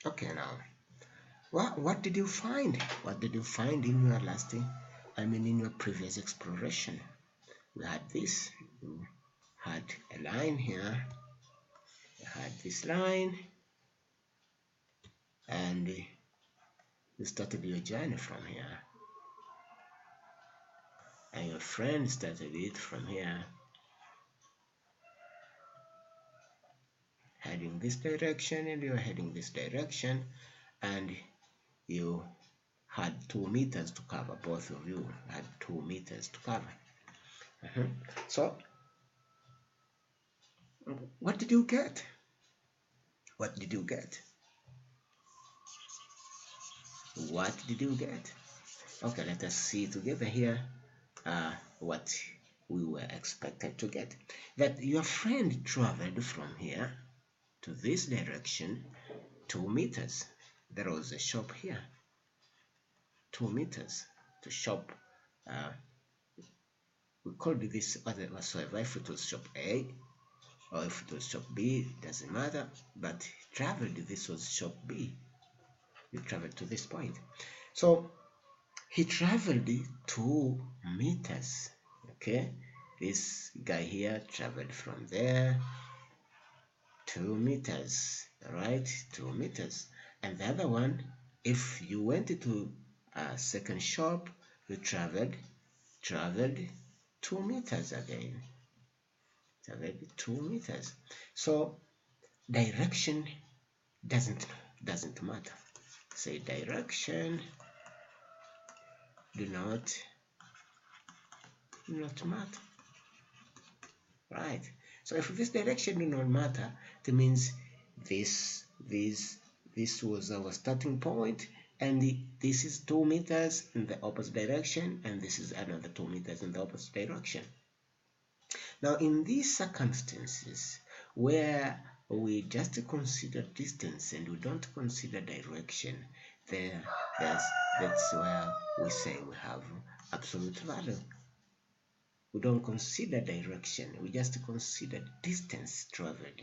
Okay, now, what did you find? What did you find in your in your previous exploration? We had this, you had a line here, you had this line, and you started your journey from here, and your friend started it from here, heading this direction, and you're heading this direction, and you had 2 meters to cover. Both of you had 2 meters to cover. So what did you get? What did you get? What did you get? Okay, let us see together here what we were expected to get. That your friend traveled from here to this direction 2 meters. There was a shop here, 2 meters to shop. We called this whatsoever. If it was shop A or if it was shop B, doesn't matter. But he traveled, this was shop B. He traveled to this point. So he traveled 2 meters. Okay, this guy here traveled from there 2 meters. All right, 2 meters. And the other one, if you went to a second shop, you traveled 2 meters again. Traveled 2 meters. So direction doesn't matter. Say direction do not matter. Right. So if this direction do not matter, it means this was our starting point, and this is 2 meters in the opposite direction, and this is another 2 meters in the opposite direction. Now, in these circumstances where we just consider distance and we don't consider direction, that's where we say we have absolute value. We don't consider direction, we just consider distance traveled.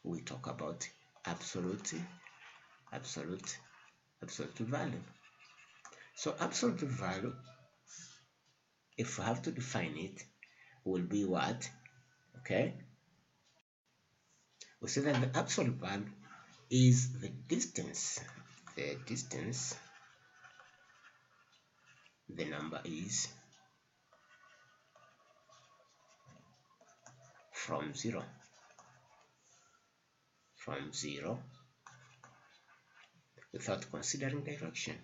We talk about absolute value. So absolute value, if we have to define it, will be what? Okay, we say that the absolute value is the distance the number is from zero without considering direction.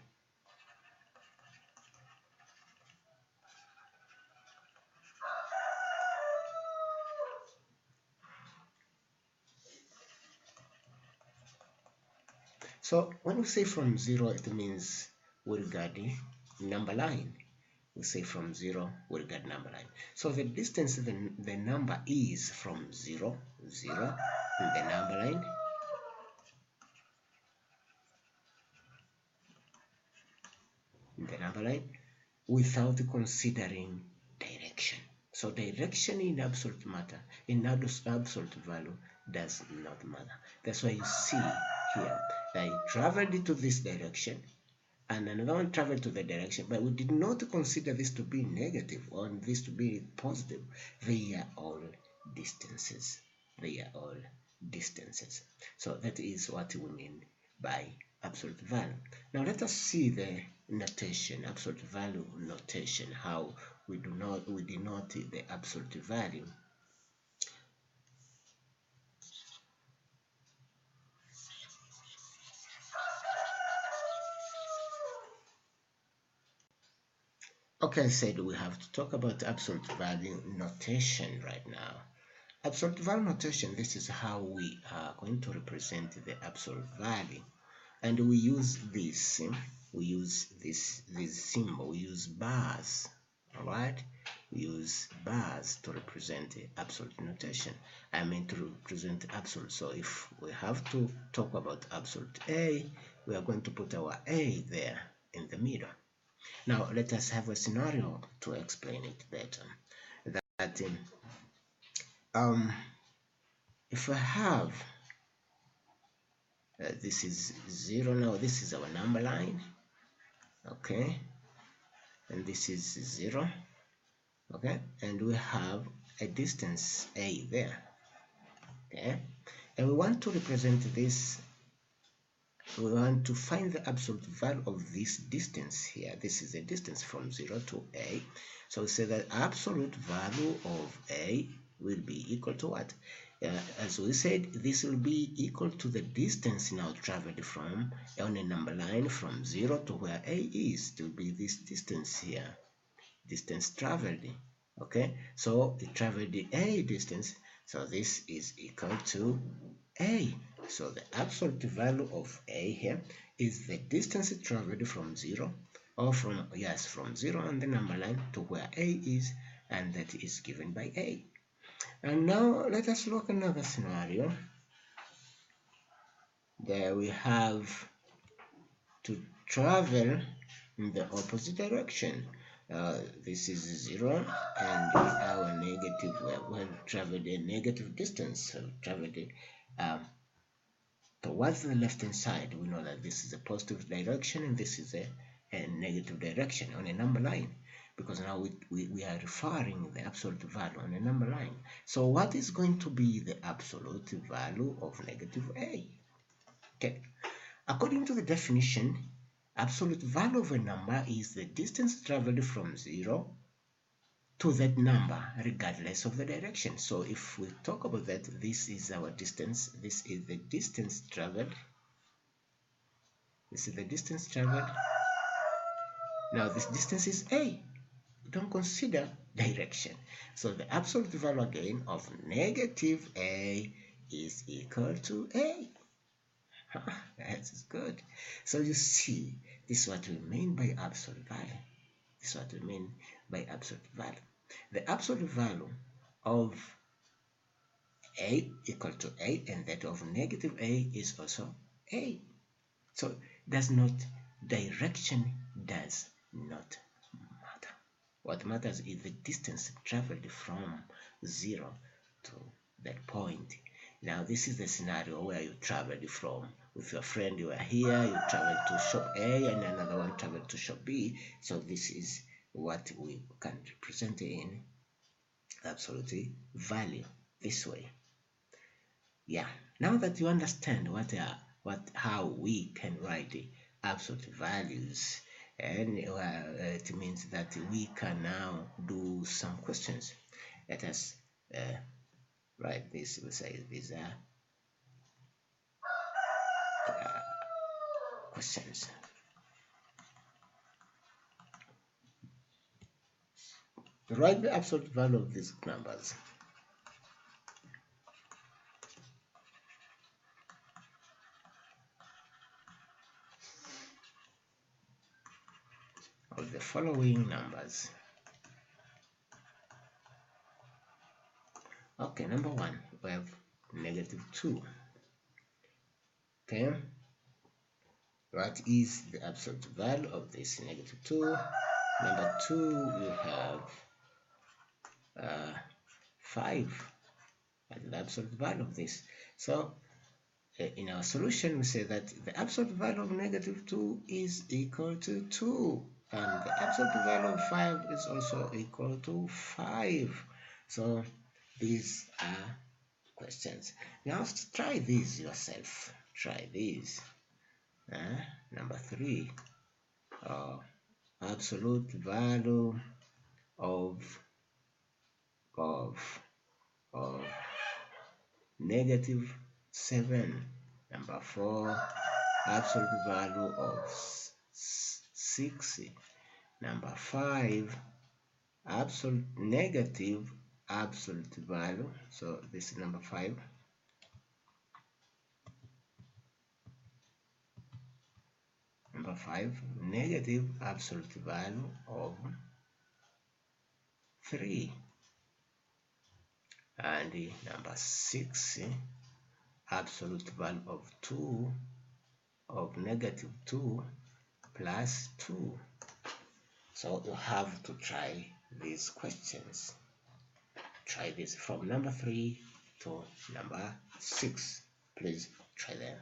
So when we say from zero, it means we regard the number line. We say from zero, we regard number line. So the distance the number is from zero in the number line, without considering direction. So direction in absolute matter, in absolute value, does not matter. That's why you see here that I traveled to this direction and another one traveled to the direction, but we did not consider this to be negative or this to be positive. They are all distances. So that is what we mean by absolute value. Now let us see the notation, absolute value notation, how we denote the absolute value. Okay, I said we have to talk about absolute value notation right now. Absolute value notation, this is how we are going to represent the absolute value. And we use this symbol, we use bars. All right, we use bars to represent the absolute notation. I mean to represent absolute. So if we have to talk about absolute A, we are going to put our A there in the middle. Now let us have a scenario to explain it better. That if I have this is 0. Now this is our number line, okay, and this is 0, okay, and we have a distance a there, okay, and we want to represent this. We want to find the absolute value of this distance here. This is a distance from 0 to a, so we say that absolute value of a will be equal to what? As we said, this will be equal to the distance now traveled from on a number line from 0 to where a is. It will be this distance here, distance traveled, okay, so it traveled a distance, so this is equal to a. So the absolute value of a here is the distance traveled from 0, or from, yes, from 0 on the number line to where a is, and that is given by a. And now let us look at another scenario. There we have to travel in the opposite direction. This is 0, and our negative, we have traveled a negative distance, traveled towards the left hand side. We know that this is a positive direction and this is a negative direction on a number line, because now we are referring the absolute value on a number line. So what is going to be the absolute value of negative a? Okay, according to the definition, absolute value of a number is the distance traveled from 0 to that number regardless of the direction. So if we talk about that, this is our distance, this is the distance traveled, this is the distance traveled. Now this distance is a, don't consider direction, so the absolute value again of negative a is equal to a. That's good. So you see, this is what we mean by absolute value. This is what we mean by absolute value. The absolute value of a equal to a, and that of negative a is also a. So direction does not matter. What matters is the distance traveled from 0 to that point. Now this is the scenario where you traveled from, with your friend, you are here, you traveled to shop A and another one traveled to shop B. So this is what we can represent in absolute value this way. Yeah, now that you understand how we can write the absolute values, and it means that we can now do some questions. Let us write this. We say these are questions. Write the absolute value of these numbers. Of the following numbers. Okay, number 1, we have -2. Okay, what is the absolute value of this -2? Number 2, we have 5. That's the absolute value of this. So in our solution, we say that the absolute value of -2 is equal to 2, and the absolute value of 5 is also equal to 5. So these are questions. Now try these yourself. Try these. Number 3, absolute value of -7. Number 4, absolute value of 6. Number 5, negative absolute value. So this is number 5. Number 5, negative absolute value of 3. And number 6, absolute value of 2, of -2 plus 2. So you have to try these questions. Try this from number 3 to number 6. Please try them.